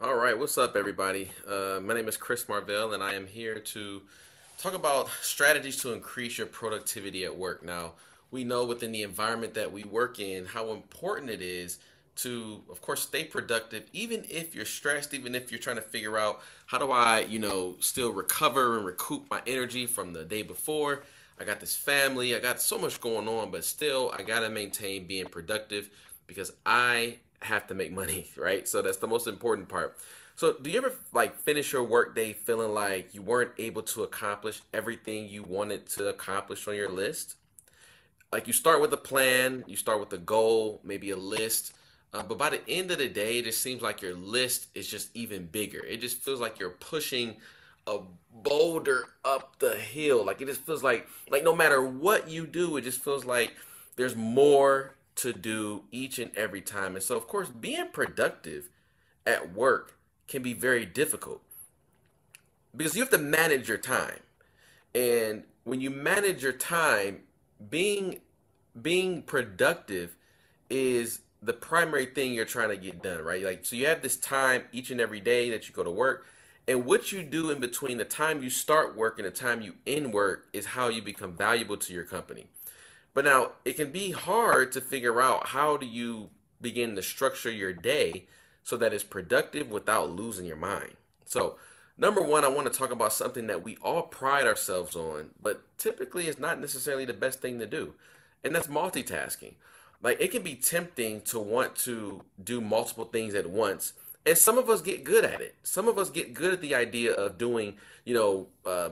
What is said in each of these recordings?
All right, what's up, everybody? My name is Chris Marvell, and I am here to talk about strategies to increase your productivity at work. Now, we know within the environment that we work in how important it is to, of course, stay productive, even if you're stressed, even if you're trying to figure out how do I, still recover and recoup my energy from the day before. I got this family, I got so much going on, but still, I got to maintain being productive because I have to make money, right? So that's the most important part. So, do you ever finish your workday feeling like you weren't able to accomplish everything you wanted to accomplish on your list? Like you start with a plan, you start with a goal, maybe a list, but by the end of the day, it just seems like your list is just even bigger. It just feels like you're pushing a boulder up the hill. Like it just feels like no matter what you do, it just feels like there's more to do each and every time. And so, of course, being productive at work can be very difficult because you have to manage your time. And when you manage your time, being being productive is the primary thing you're trying to get done, right? Like so you have this time each and every day that you go to work, and what you do in between the time you start work and the time you end work is how you become valuable to your company. But now it can be hard to figure out how do you begin to structure your day so that it's productive without losing your mind. So, number one, I want to talk about something that we all pride ourselves on, but typically is not necessarily the best thing to do, and that's multitasking. Like it can be tempting to want to do multiple things at once, and some of us get good at it. Some of us get good at the idea of doing,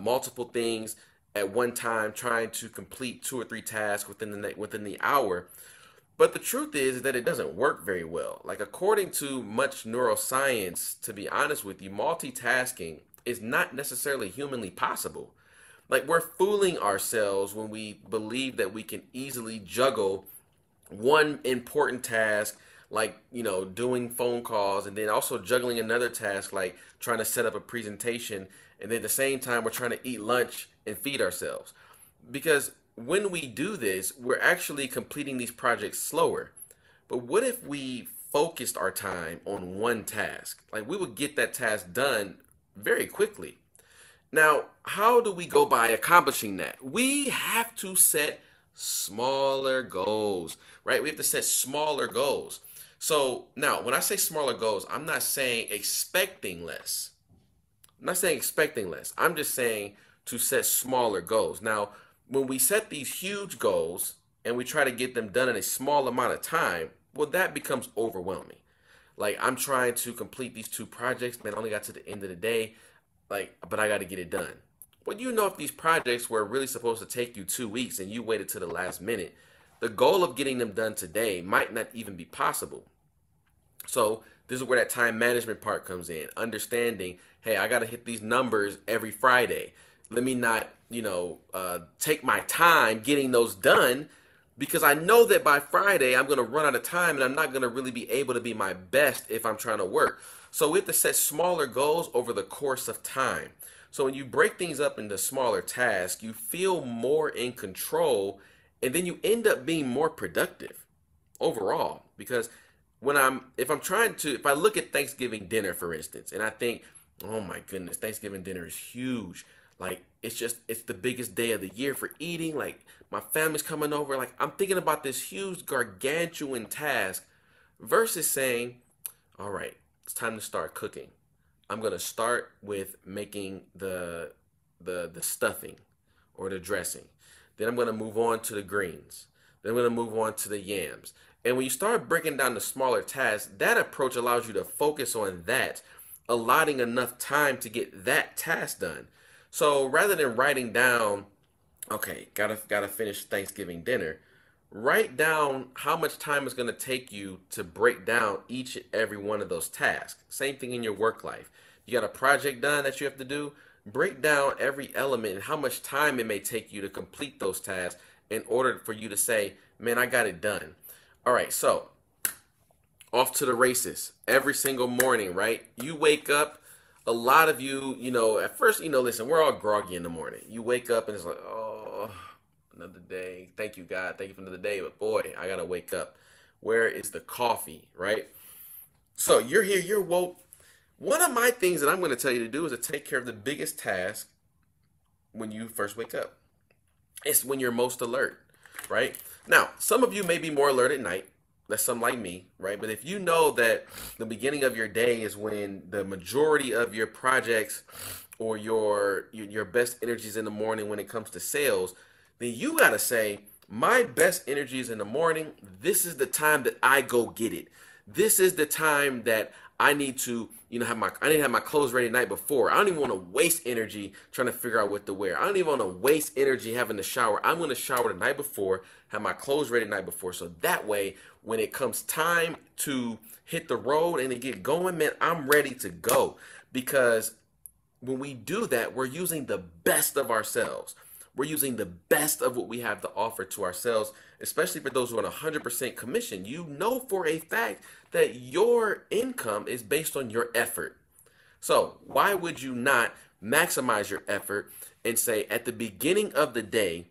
multiple things at one time, trying to complete two or three tasks within the hour. But the truth is that it doesn't work very well. Like according to much neuroscience, to be honest with you, multitasking is not necessarily humanly possible. Like we're fooling ourselves when we believe that we can easily juggle one important task like doing phone calls and then also juggling another task like trying to set up a presentation, and then at the same time we're trying to eat lunch and feed ourselves, because when we do this we're actually completing these projects slower. But what if we focused our time on one task? Like we would get that task done very quickly. Now, how do we go by accomplishing that? We have to set smaller goals, right? We have to set smaller goals. So now, when I say smaller goals, I'm not saying expecting less. I'm not saying expecting less. I'm just saying to set smaller goals. Now, when we set these huge goals and we try to get them done in a small amount of time, well, that becomes overwhelming. Like I'm trying to complete these two projects, man, I only got to the end of the day, like, but I got to get it done. Well, if these projects were really supposed to take you 2 weeks and you waited to the last minute, the goal of getting them done today might not even be possible. So this is where that time management part comes in. Understanding, hey, I got to hit these numbers every Friday. Let me not, take my time getting those done because I know that by Friday I'm going to run out of time and I'm not going to really be able to be my best if I'm trying to work. So we have to set smaller goals over the course of time. So when you break things up into smaller tasks, you feel more in control and then you end up being more productive overall. Because if I look at Thanksgiving dinner, for instance, and I think, oh my goodness, Thanksgiving dinner is huge. Like it's the biggest day of the year for eating. Like my family's coming over. Like I'm thinking about this huge gargantuan task versus saying, all right, it's time to start cooking. I'm gonna start with making the stuffing or the dressing. Then I'm gonna move on to the greens. Then I'm gonna move on to the yams. And when you start breaking down the smaller tasks, that approach allows you to focus on that, allotting enough time to get that task done. So rather than writing down, okay, gotta finish Thanksgiving dinner, write down how much time it's gonna take you to break down each and every one of those tasks. Same thing in your work life. You got a project done that you have to do, break down every element and how much time it may take you to complete those tasks in order for you to say, man, I got it done. All right, so off to the races every single morning, right? You wake up, a lot of you, at first, listen, we're all groggy in the morning. You wake up and it's like, oh, another day. Thank you, God. Thank you for another day. But boy, I got to wake up. Where is the coffee, right? So you're here, you're woke. One of my things that I'm going to tell you to do is to take care of the biggest task when you first wake up. It's when you're most alert, right? Now, some of you may be more alert at night. That's some like me, right? But if you know that the beginning of your day is when the majority of your projects or your best energies in the morning when it comes to sales, then you got to say, my best energy is in the morning. This is the time that I go get it. This is the time that I need to, I need to have my clothes ready the night before. I don't even want to waste energy trying to figure out what to wear. I don't even want to waste energy having to shower. I'm going to shower the night before, have my clothes ready the night before. So that way, when it comes time to hit the road and to get going, man, I'm ready to go. Because when we do that, we're using the best of ourselves. We're using the best of what we have to offer to ourselves, especially for those who are on 100% commission. You know for a fact that your income is based on your effort. So why would you not maximize your effort and say at the beginning of the day,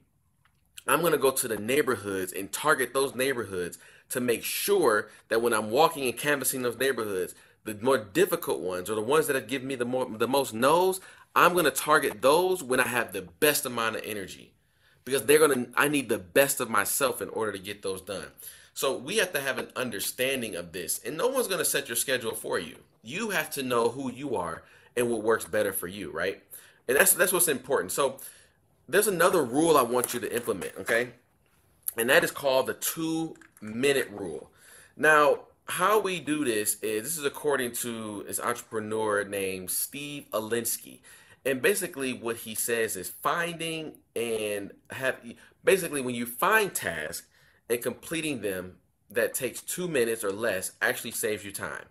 I'm going to go to the neighborhoods and target those neighborhoods to make sure that when I'm walking and canvassing those neighborhoods, the more difficult ones or the ones that have given me the most no's, I'm going to target those when I have the best amount of energy because I need the best of myself in order to get those done. So we have to have an understanding of this, and no one's going to set your schedule for you. You have to know who you are and what works better for you, right? And that's what's important. So there's another rule I want you to implement, okay? And that is called the 2-minute rule. Now, how we do this is according to this entrepreneur named Steve Alinsky. And basically what he says is finding and basically when you find tasks and completing them that takes 2 minutes or less actually saves you time.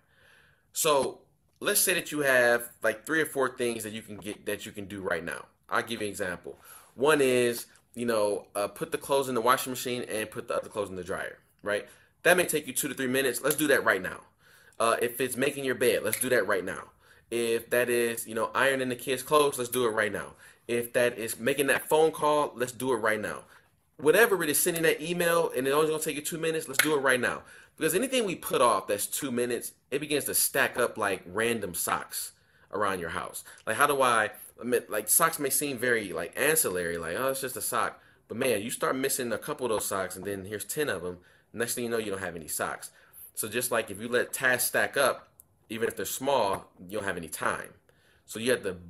So let's say that you have like 3 or 4 things that you can do right now. I'll give you an example. One is, put the clothes in the washing machine and put the other clothes in the dryer, right? That may take you 2 to 3 minutes. Let's do that right now. If it's making your bed, let's do that right now. If that is, ironing the kids' clothes, let's do it right now. If that is making that phone call, let's do it right now. Whatever it is, sending that email and it's only gonna take you 2 minutes, let's do it right now. Because anything we put off that's 2 minutes, it begins to stack up like random socks around your house. Like like socks may seem very like ancillary, like, oh, it's just a sock. But man, you start missing a couple of those socks and then here's 10 of them. Next thing you know, you don't have any socks. So just like if you let tasks stack up, even if they're small, you don't have any time. So you have to you have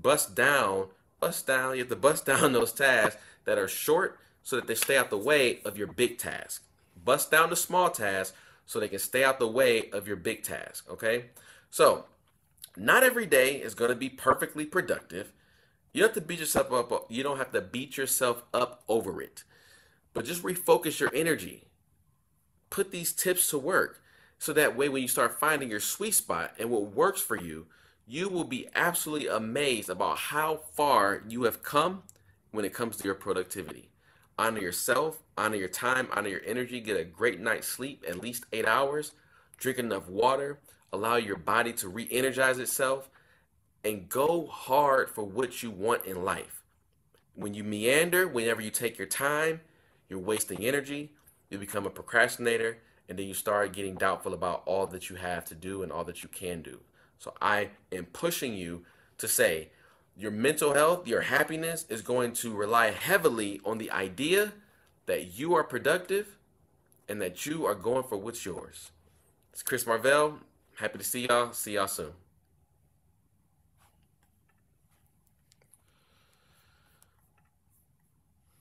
to bust down those tasks that are short so that they stay out the way of your big task. Bust down the small tasks so they can stay out the way of your big task, okay? So not every day is going to be perfectly productive. You don't have to beat yourself up. You don't have to beat yourself up over it. But just refocus your energy. Put these tips to work so that way when you start finding your sweet spot and what works for you, you will be absolutely amazed about how far you have come when it comes to your productivity. Honor yourself, honor your time, honor your energy, get a great night's sleep, at least 8 hours, drink enough water, allow your body to re-energize itself, and go hard for what you want in life. When you meander, whenever you take your time, you're wasting energy, you become a procrastinator, and then you start getting doubtful about all that you have to do and all that you can do. So I am pushing you to say your mental health, your happiness is going to rely heavily on the idea that you are productive and that you are going for what's yours. It's Chris Marvell. Happy to see y'all. See y'all soon.